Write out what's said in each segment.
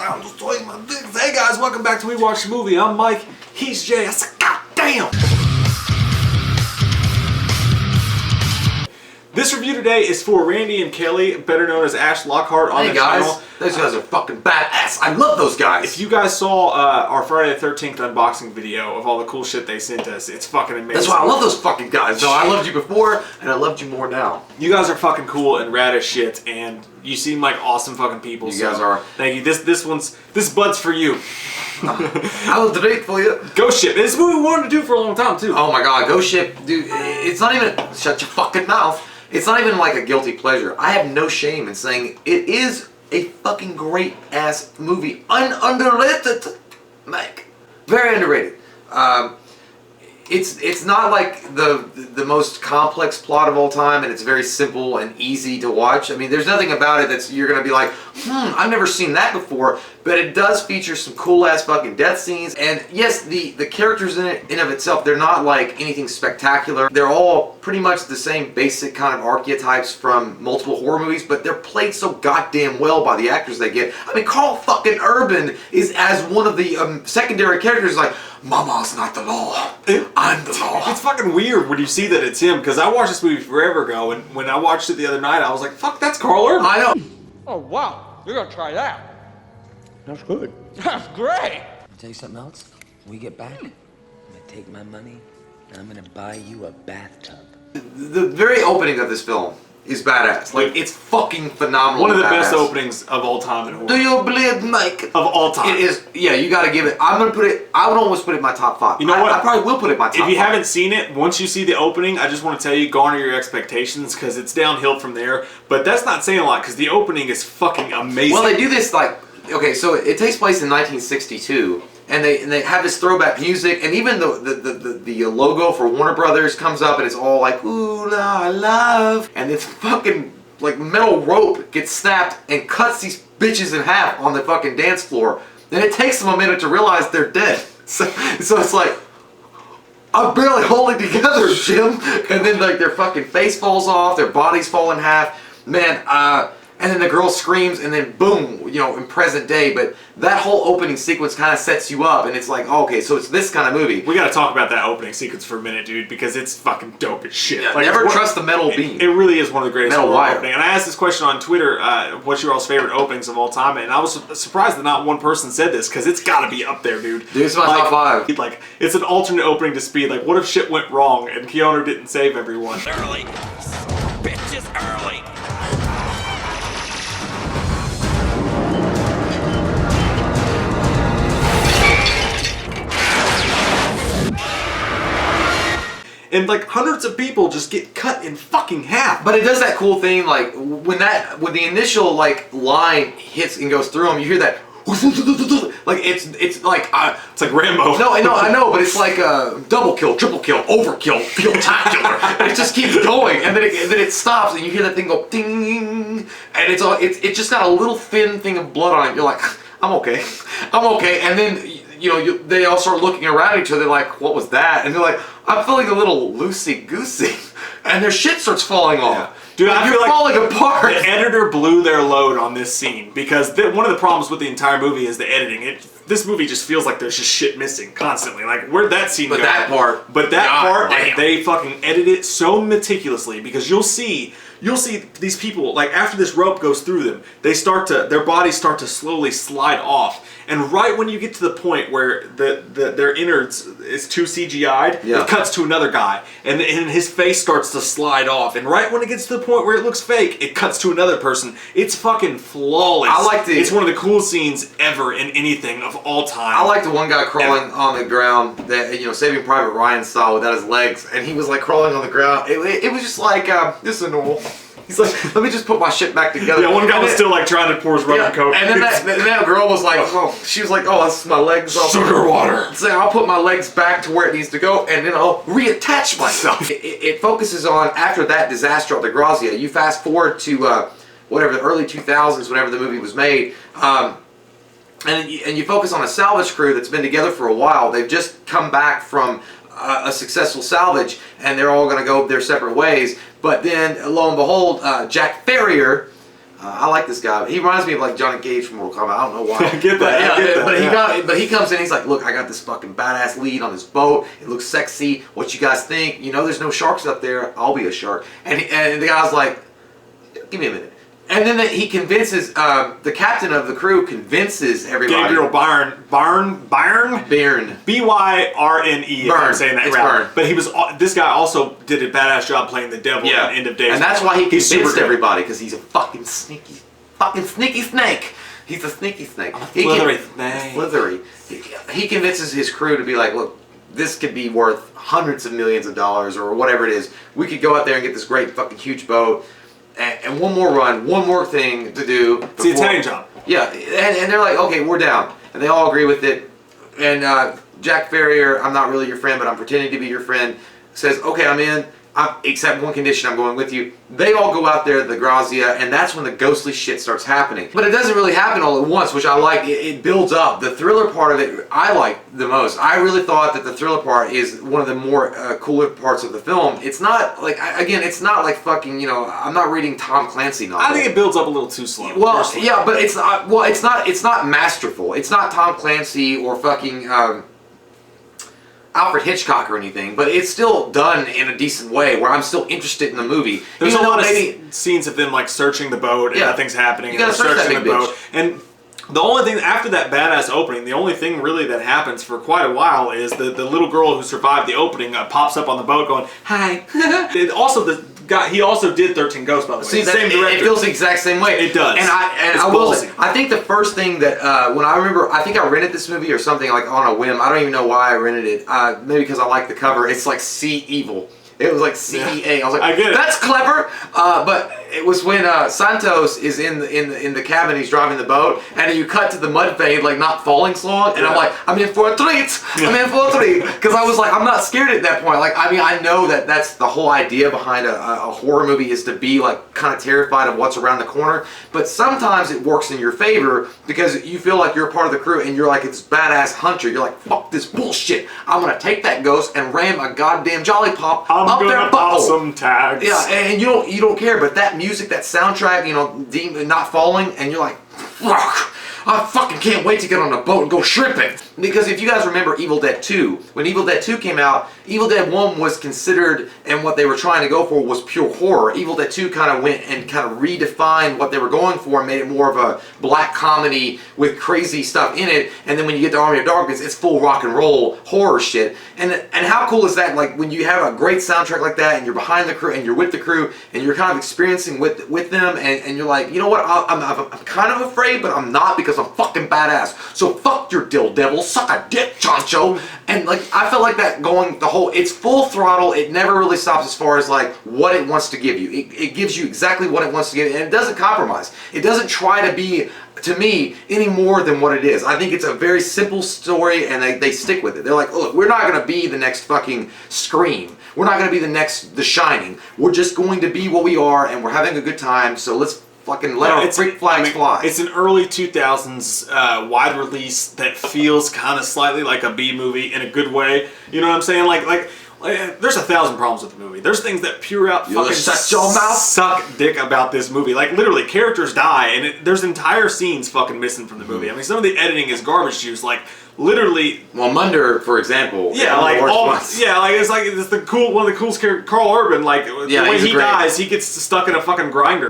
I'm just talking my dick. Hey guys, welcome back to We Watch the Movie. I'm Mike. He's Jay. I said, God damn. This review today is for Randy and Kelly, better known as Ash Lockhart on the channel. Those guys are fucking badass. I love those guys. If you guys saw our Friday the 13th unboxing video of all the cool shit they sent us, it's fucking amazing. That's why I love those fucking guys. No, I loved you before, and I loved you more now. You guys are fucking cool and rad as shit, and you seem like awesome fucking people. You guys are. Thank you. This bud's for you. I will do it for you. Ghost Ship. It's a movie we wanted to do for a long time too. Oh my god, Ghost Ship, dude. It's not even. Shut your fucking mouth. It's not even like a guilty pleasure. I have no shame in saying it is a fucking great ass movie. Underrated, Mike. Very underrated. It's not like the most complex plot of all time, and it's very simple and easy to watch. I mean, there's nothing about it that's you're gonna be like, I've never seen that before. But it does feature some cool ass fucking death scenes, and yes, the characters in it in of itself, they're not like anything spectacular. They're all pretty much the same basic kind of archetypes from multiple horror movies, but they're played so goddamn well by the actors they get. I mean, Carl fucking Urban is as one of the secondary characters, like, Mama's not the law, I'm the law. It's fucking weird when you see that it's him, because I watched this movie forever ago, and when I watched it the other night, I was like, fuck, that's Carl Urban. I know. Oh, wow. You're gonna try that. That's good. That's great. I'll tell you something else. When we get back, I'm gonna take my money and I'm gonna buy you a bathtub. The very opening of this film is badass. Like, it's fucking phenomenal. One of the best openings of all time in horror. Do you believe, Mike? Of all time. It is. Yeah, you gotta give it. I'm gonna put it. I would almost put it in my top 5. You know what? I probably will put it in my top 5. If you haven't seen it, once you see the opening, I just want to tell you, garner your expectations, because it's downhill from there. But that's not saying a lot, because the opening is fucking amazing. Well, they do this like. Okay, so it takes place in 1962, and they have this throwback music, and even the logo for Warner Brothers comes up, and it's all like, ooh la love, and this fucking like metal rope gets snapped and cuts these bitches in half on the fucking dance floor. Then it takes them a minute to realize they're dead. So it's like, I'm barely holding together, Jim. And then like their fucking face falls off, their bodies fall in half. Man, and then the girl screams, and then boom, you know, in present day. But that whole opening sequence kind of sets you up, and it's like, oh, okay, so it's this kind of movie. We gotta talk about that opening sequence for a minute, dude, because it's fucking dope as shit. Yeah, like, never trust the metal beam. It really is one of the greatest metal wire opening. And I asked this question on Twitter, what's your all's favorite openings of all time? And I was surprised that not one person said this, because it's gotta be up there, dude. Dude, it's my top 5. Like, it's an alternate opening to Speed. Like, what if shit went wrong and Keanu didn't save everyone? Early. Bitch is early. And like hundreds of people just get cut in fucking half. But it does that cool thing, like when the initial like line hits and goes through them, you hear that. Like it's like it's like Rambo. No, I know, but it's like a double kill, triple kill, overkill, kill-tacular, and it just keeps going, and then it stops, and you hear that thing go ding, and it's just got a little thin thing of blood on it. You're like, I'm okay, and then you know they all start looking around each other like, what was that? And they're like, I'm feeling a little loosey-goosey, and their shit starts falling off. Yeah. Dude, I feel like falling apart. The editor blew their load on this scene, because one of the problems with the entire movie is the editing. This movie just feels like there's just shit missing constantly. Like, where'd that scene go? But that part, like, they fucking edit it so meticulously, because you'll see these people, like, after this rope goes through them, their bodies start to slowly slide off. And right when you get to the point where their innards is too CGI'd, it cuts to another guy, and his face starts to slide off. And right when it gets to the point where it looks fake, it cuts to another person. It's fucking flawless. It's one of the coolest scenes ever in anything of all time. I like the one guy crawling on the ground, that, you know, Saving Private Ryan style without his legs, and he was like crawling on the ground. It was just like, this is normal. He's like, let me just put my shit back together. Yeah, one guy was still like trying to pour his rubber coat. And then that girl was like, she was like, oh, this is my legs. Sugar water. So I'll put my legs back to where it needs to go, and then I'll reattach myself. It focuses on, after that disaster at the Grazia, you fast forward to whatever, the early 2000s, whenever the movie was made, and you focus on a salvage crew that's been together for a while. They've just come back from a successful salvage, and they're all going to go their separate ways. But then, lo and behold, Jack Ferrier I like this guy. He reminds me of like Johnny Cage from Mortal Kombat. I don't know why. I get that. I get that. But he comes in. He's like, look, I got this fucking badass lead on this boat. It looks sexy. What you guys think? You know, there's no sharks up there. I'll be a shark. And the guy's like, give me a minute. And then he convinces the captain of the crew convinces everybody. Gabriel Byrne. B-Y-R-N-E. If I'm saying that right. Byrne. But he was. This guy also did a badass job playing the devil in End of Days. And that's why he He's convinced everybody, because he's a fucking sneaky snake. He's a sneaky snake. Slithery snake. Slithery. He convinces his crew to be like, look, this could be worth hundreds of millions of dollars or whatever it is. We could go out there and get this great fucking huge boat. And one more run, one more thing to do. It's the Italian job. Yeah, and they're like, okay, we're down. And they all agree with it. And Jack Farrier, I'm not really your friend, but I'm pretending to be your friend, says, okay, I'm in. Except one condition, I'm going with you. They all go out there, the Grazia, and that's when the ghostly shit starts happening. But it doesn't really happen all at once, which I like. It builds up. The thriller part of it, I like the most. I really thought that the thriller part is one of the more cooler parts of the film. It's not like, again, it's not like fucking, you know, I'm not reading Tom Clancy novel. I think it builds up a little too slow. Well, personally. yeah, but it's not. Well, it's not masterful. It's not Tom Clancy or fucking Alfred Hitchcock or anything, but it's still done in a decent way where I'm still interested in the movie. There's a lot of scenes of them like searching the boat and nothing's happening. You gotta search that big bitch. And the only thing after that badass opening, the only thing really that happens for quite a while is the little girl who survived the opening pops up on the boat going, "Hi." He also did 13 Ghosts, by the way. See, same director. It feels the exact same way. It does. And I will say, I think the first thing that when I remember, I think I rented this movie or something like on a whim. I don't even know why I rented it. Maybe because I like the cover. It's like See Evil. It was like CEA. I was like, I get it. That's clever. But it was when Santos is in the cabin. He's driving the boat, and you cut to the mud fade, like not falling slow. And I'm like, I'm in for a treat. I'm in for a treat, because I was like, I'm not scared at that point. Like, I mean, I know that that's the whole idea behind a horror movie is to be like kind of terrified of what's around the corner. But sometimes it works in your favor because you feel like you're a part of the crew, and you're like this badass hunter. You're like, fuck this bullshit. I'm gonna take that ghost and ram a goddamn jolly pop. I'm gonna pop some tags. Yeah, and you don't care, but that music, that soundtrack, you know, not falling, and you're like, fuck. I fucking can't wait to get on a boat and go shrimping. Because if you guys remember Evil Dead 2, when Evil Dead 2 came out, Evil Dead 1 was considered, and what they were trying to go for was pure horror. Evil Dead 2 kind of went and kind of redefined what they were going for and made it more of a black comedy with crazy stuff in it. And then when you get to Army of Darkness, it's full rock and roll horror shit. And how cool is that? Like when you have a great soundtrack like that, and you're behind the crew, and you're with the crew, and you're kind of experiencing with them, and you're like, you know what? I'm kind of afraid, but I'm not, because I'm fucking badass. So fuck your dill devil, suck a dick, Chancho. And like, I felt like that going the whole, it's full throttle. It never really stops as far as like what it wants to give you. It gives you exactly what it wants to give you, and it doesn't compromise. It doesn't try to be, to me, any more than what it is. I think it's a very simple story, and they stick with it. They're like, look, we're not going to be the next fucking Scream. We're not going to be the next The Shining. We're just going to be what we are, and we're having a good time, so let's fucking let our freak flags fly. It's an early 2000s wide release that feels kind of slightly like a B movie in a good way. You know what I'm saying? Like there's 1,000 problems with the movie. There's things that pure out fucking shut your mouth. Suck dick about this movie. Like literally, characters die, and there's entire scenes fucking missing from the movie. I mean, some of the editing is garbage juice. Like literally. Well, Munder, for example. Yeah, like it's the cool one of the coolest characters. Carl Urban. Like the way he dies, he gets stuck in a fucking grinder.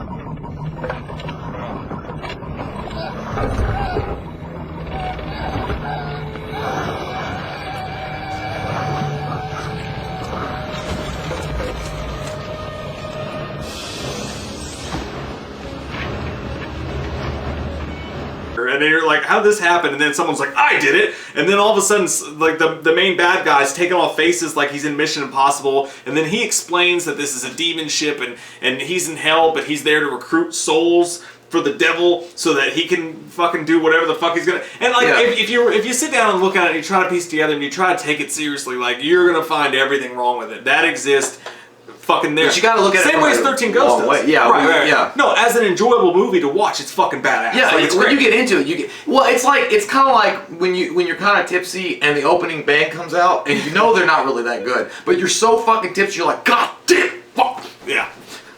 And then you're like, how'd this happen? And then someone's like, I did it. And then all of a sudden, like the main bad guy's taking off faces like he's in Mission Impossible. And then he explains that this is a demon ship and he's in hell, but he's there to recruit souls for the devil so that he can fucking do whatever the fuck he's gonna. And like, if you sit down and look at it and you try to piece together and you try to take it seriously, like you're gonna find everything wrong with it. That exists. Fucking there. But you gotta look at it same way as 13 Ghosts does. Yeah, right. Yeah. No, as an enjoyable movie to watch, it's fucking badass. Yeah, like, when you get into it, it's kind of like when you're kind of tipsy and the opening band comes out and you know they're not really that good, but you're so fucking tipsy, you're like, God damn, fuck. Yeah.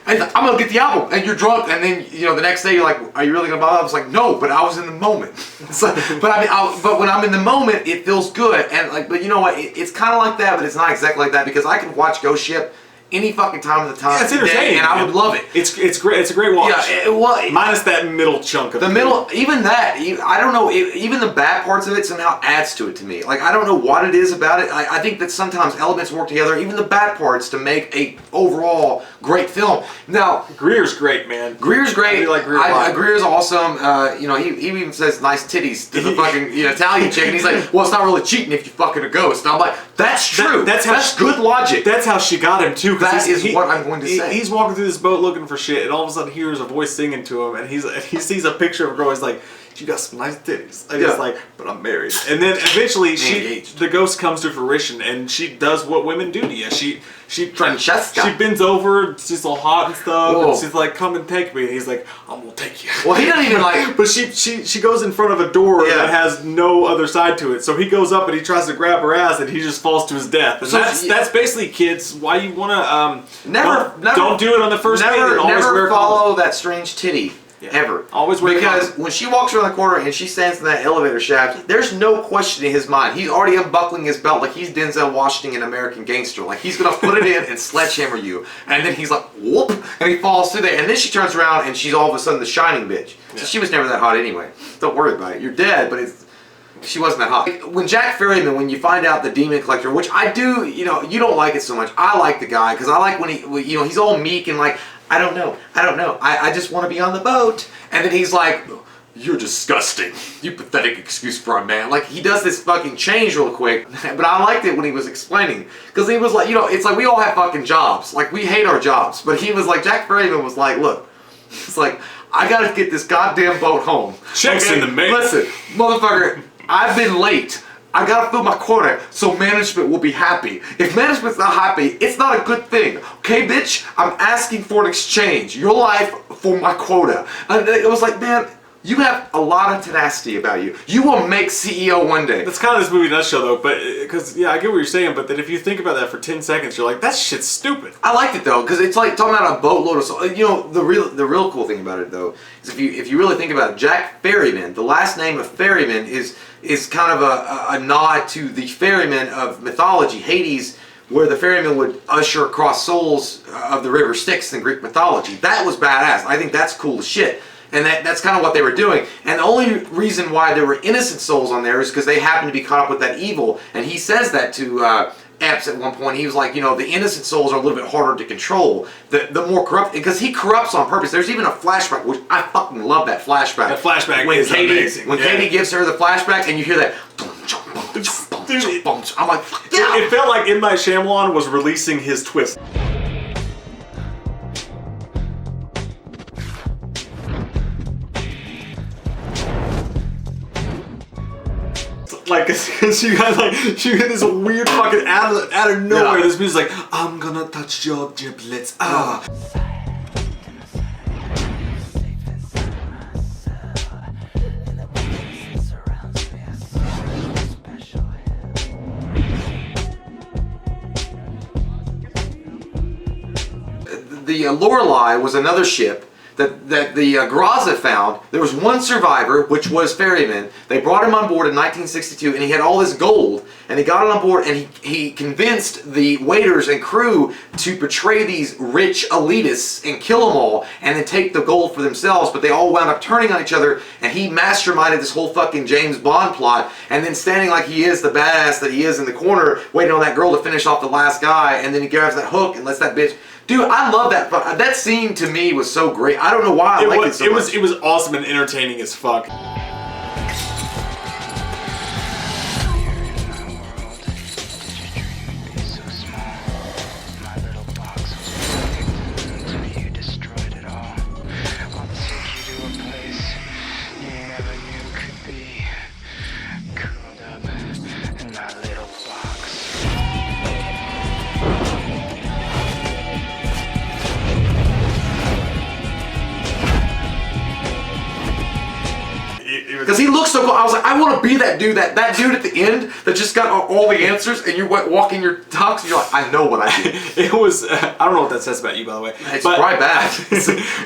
And I'm gonna get the album, and you're drunk, and then the next day you're like, are you really gonna buy it? I was like, no, but I was in the moment. But when I'm in the moment, it feels good, and but you know what? It's kind of like that, but it's not exactly like that because I can watch Ghost Ship any fucking time of the time, it's entertaining, and I would love it. It's great. It's a great watch. Yeah, minus that middle chunk of the middle. Even that, I don't know. Even the bad parts of it somehow adds to it to me. Like I don't know what it is about it. I think that sometimes elements work together, even the bad parts, to make a overall great film. Now Greer's great, man. Greer's great. I really like Greer. Greer's awesome. He even says nice titties to the fucking Italian chick, and he's like, well, it's not really cheating if you fucking a ghost. And I'm like, that's true. That's good logic. That's how she got him too. That is what I'm going to say. He's walking through this boat looking for shit, and all of a sudden he hears a voice singing to him, and he sees a picture of a girl. He's like, "You got some nice titties." And he's like, "But I'm married." And then eventually, the ghost comes to fruition, and she does what women do to you. She bends over, she's all hot and stuff, and she's like, "Come and take me." And he's like, "I'm gonna take you." Well, he doesn't even like. But she goes in front of a door that has no other side to it. So he goes up and he tries to grab her ass, and he just falls to his death. And that's basically, kids, why you wanna don't do it on the first date. Never follow that strange titty. Yeah. Ever. Always wear because when she walks around the corner and she stands in that elevator shaft, there's no question in his mind. He's already unbuckling his belt like he's Denzel Washington in American Gangster. Like he's gonna put it in and sledgehammer you. And then he's like, whoop, and he falls through there. And then she turns around and she's all of a sudden the shining bitch. So she was never that hot anyway. Don't worry about it. You're dead, but she wasn't that hot. When Jack Ferryman, when you find out the demon collector, which I do, you don't like it so much. I like the guy because I like when he's all meek and like, I don't know. I just want to be on the boat. And then he's like, you're disgusting. You pathetic excuse for a man. Like, he does this fucking change real quick. But I liked it when he was explaining. Because he was like, it's like we all have fucking jobs. Like, we hate our jobs. But he was like, Jack Ferryman was like, look. It's like, I gotta get this goddamn boat home. Checks in the mail. Listen, motherfucker, I've been late. I gotta fill my quota so management will be happy. If management's not happy, it's not a good thing. Okay, bitch? I'm asking for an exchange. Your life for my quota. And it was like, man, you have a lot of tenacity about you. You will make CEO one day. That's kind of this movie in a nutshell, though. But because I get what you're saying. But then if you think about that for 10 seconds, you're like, that shit's stupid. I liked it though, because it's like talking about a boatload of. The real cool thing about it though is if you really think about it, Jack Ferryman. The last name of Ferryman is kind of a nod to the ferryman of mythology, Hades, where the ferryman would usher across souls of the river Styx in Greek mythology. That was badass. I think that's cool as shit. And that's kind of what they were doing. And the only reason why there were innocent souls on there is because they happened to be caught up with that evil. And he says that to Epps at one point. He was like, the innocent souls are a little bit harder to control. The more corrupt, because he corrupts on purpose. There's even a flashback, which I fucking love that flashback. That flashback is amazing. When Katie gives her the flashback and you hear that, I'm like, yeah. It felt like M. Night Shyamalan was releasing his twist. Like, cause you got this weird fucking out of nowhere. This music's like, I'm gonna touch your giblets. The Lorelei was another ship that the Graza found. There was one survivor, which was Ferryman. They brought him on board in 1962, and he had all this gold. And they got it on board, and he convinced the waiters and crew to portray these rich elitists and kill them all, and then take the gold for themselves. But they all wound up turning on each other, and he masterminded this whole fucking James Bond plot. And then standing like he is, the badass that he is in the corner, waiting on that girl to finish off the last guy, and then he grabs that hook and lets that bitch. Dude, I love that. That scene to me was so great. I don't know why I liked it so much. It was awesome and entertaining as fuck. so cool. I was like, I want to be that dude. That dude at the end that just got all the answers, and you're walking your tux, and you're like, I know what I did. It was. I don't know what that says about you, by the way. It's probably bad.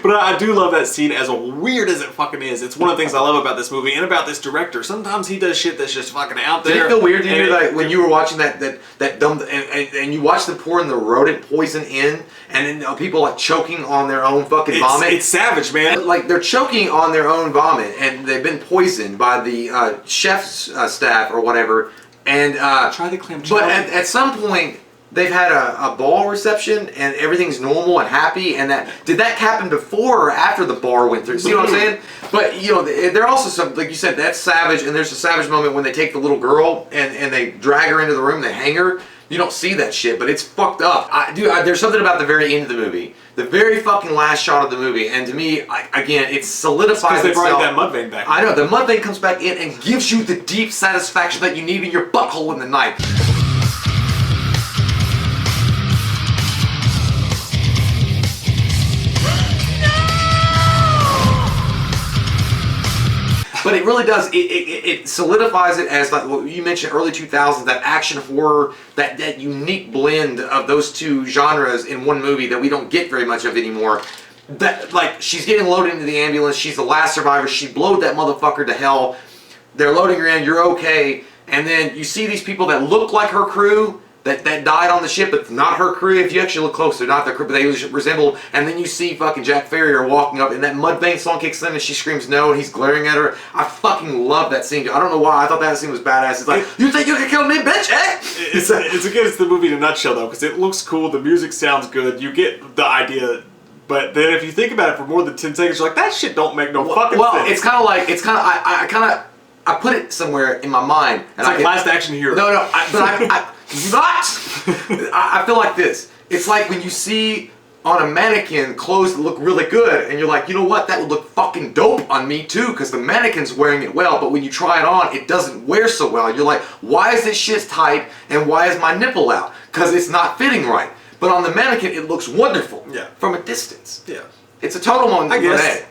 But I do love that scene, as weird as it fucking is. It's one of the things I love about this movie and about this director. Sometimes he does shit that's just fucking out there. Did it feel weird to you, like when you were watching that dumb and you watched them pouring the rodent poison in, and then people like choking on their own fucking vomit? It's savage, man. Like they're choking on their own vomit, and they've been poisoned by the chef's staff or whatever. And try the clam chowder. But at some point, they've had a ball reception, and everything's normal and happy. And did that happen before or after the bar went through? See what I'm saying? But you know, there are also some, like you said, that's savage. And there's a savage moment when they take the little girl and they drag her into the room, they hang her. You don't see that shit, but it's fucked up. There's something about the very end of the movie, the very fucking last shot of the movie, and to me, again, it solidifies because they itself. brought that mud vein back. I know, the mud vein comes back in and gives you the deep satisfaction that you need in your butthole in the night. But it really does, it solidifies it as, like what you mentioned, early 2000s, that action horror, that unique blend of those two genres in one movie that we don't get very much of anymore. That, like, she's getting loaded into the ambulance, she's the last survivor, she blowed that motherfucker to hell, they're loading her in, you're okay, and then you see these people that look like her crew, that died on the ship, but not her crew. If you actually look close, they're not the crew, but they resemble. And then you see fucking Jack Ferrier walking up, and that Mudvayne song kicks in, and she screams no, and he's glaring at her. I fucking love that scene. I don't know why. I thought that scene was badass. It's like, you think you can kill me, bitch? Eh? It's the movie in a nutshell, though, because it looks cool. The music sounds good. You get the idea. But then if you think about it for more than 10 seconds, you're like, that shit don't make no fucking sense. Well, it's kind of like, I put it somewhere in my mind. And it's like Last Action Hero. No, I feel like this. It's like when you see on a mannequin clothes that look really good, and you're like, you know what, that would look fucking dope on me too, because the mannequin's wearing it well, but when you try it on, it doesn't wear so well. You're like, why is this shit tight, and why is my nipple out? Because it's not fitting right. But on the mannequin, it looks wonderful. Yeah. From a distance. Yeah. It's a total Monet.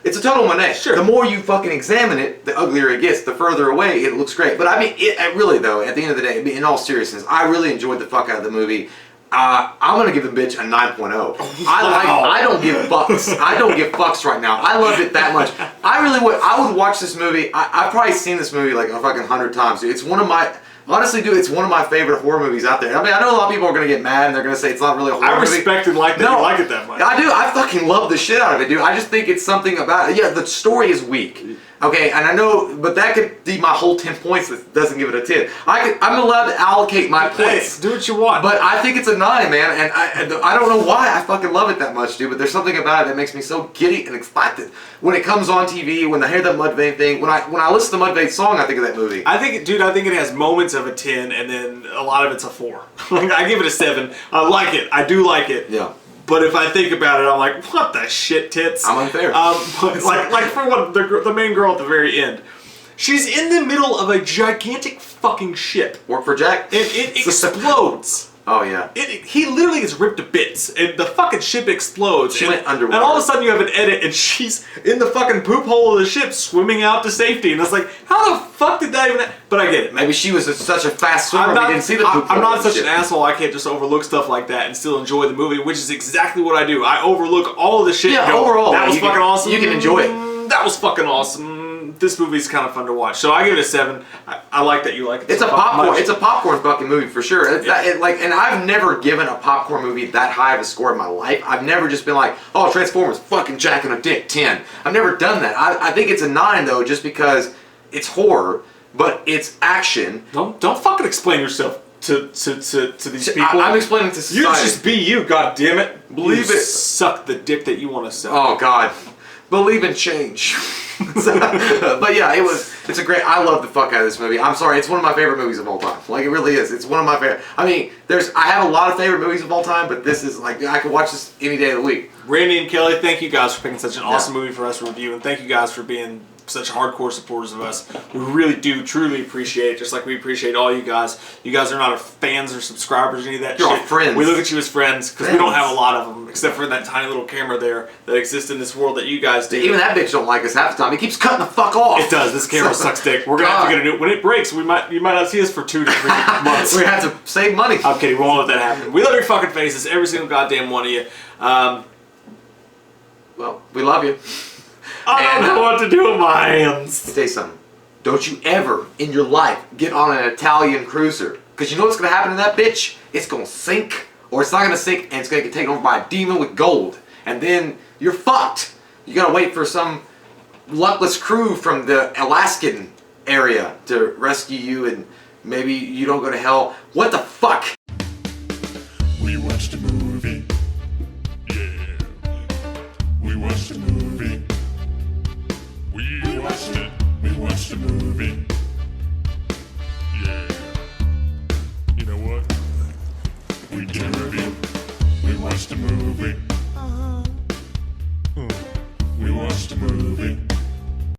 It's a total Monet. Sure. The more you fucking examine it, the uglier it gets. The further away, it looks great. But I mean, it really though, at the end of the day, in all seriousness, I really enjoyed the fuck out of the movie. I'm gonna give the bitch a 9.0. I don't give fucks. I don't give fucks right now. I loved it that much. I really would. I would watch this movie. I've probably seen this movie like a fucking 100 times. Dude. It's one of my. Honestly, dude, it's one of my favorite horror movies out there. I mean, I know a lot of people are gonna get mad and they're gonna say it's not really a horror movie. I respect and like that you like it that much. I do. I fucking love the shit out of it, dude. I just think it's something about it. Yeah, the story is weak. Okay, and I know, but that could be my whole 10 points that doesn't give it a 10. I'm allowed to allocate my points. Hey, do what you want. But I think it's a 9, man, and I don't know why I fucking love it that much, dude, but there's something about it that makes me so giddy and excited. When it comes on TV, when I hear that Mudvayne thing, when I listen to Mudvayne's song, I think of that movie. I think it has moments of a 10, and then a lot of it's a 4. I give it a 7. I like it. I do like it. Yeah. But if I think about it, I'm like, what the shit, tits? I'm unfair. But like for what the main girl at the very end, she's in the middle of a gigantic fucking ship. Work for Jack? And it explodes. Oh yeah. He literally gets ripped to bits, and the fucking ship explodes. She went underwater. And all of a sudden you have an edit, and she's in the fucking poop hole of the ship, swimming out to safety. And it's like, how the fuck did that even? But I get it. Maybe she was such a fast swimmer we didn't see the poop hole. I'm not such an asshole. I can't just overlook stuff like that and still enjoy the movie, which is exactly what I do. I overlook all of the shit. Yeah, and go, overall, that was fucking awesome. You can enjoy it. That was fucking awesome. This movie's kind of fun to watch, so I give it a 7. I like that you like it. It's a popcorn. It's a popcorn fucking movie for sure. And I've never given a popcorn movie that high of a score in my life. I've never just been like, oh, Transformers, fucking Jack and a Dick, 10. I've never done that. I think it's a 9 though, just because it's horror, but it's action. Don't fucking explain yourself to these people. I'm explaining to society. You just be you, goddammit. Believe you it. Suck the dick that you want to suck. Oh God. Believe in change. But yeah, it's a great, I love the fuck out of this movie. I'm sorry, it's one of my favorite movies of all time. Like, it really is. It's one of my favorite. I mean, I have a lot of favorite movies of all time, but this is like, I could watch this any day of the week. Randy and Kelly, thank you guys for picking such an awesome movie for us to review, and thank you guys for being such hardcore supporters of us. We really do truly appreciate it, just like we appreciate all you guys. You guys are not our fans or subscribers or any of that You're shit. our friends. We look at you as friends because we don't have a lot of them, except for that tiny little camera there that exists in this world that you guys do. Even that bitch don't like us half the time. He keeps cutting the fuck off. It does. This camera sucks dick. We're gonna have to get a new. When it breaks, you might not see us for 2 to 3 months. We're gonna have to save money. I'm kidding. We won't let that happen. We love your fucking faces, every single goddamn one of you. Well, we love you. I don't know what to do with my hands. Say something. Don't you ever in your life get on an Italian cruiser. Because you know what's going to happen to that bitch? It's going to sink, or it's not going to sink, and it's going to get taken over by a demon with gold. And then you're fucked. You got to wait for some luckless crew from the Alaskan area to rescue you, and maybe you don't go to hell. What the fuck? We watched a movie. Yeah. We watched a movie. We watched it. We watched a movie. Yeah. You know what? We did.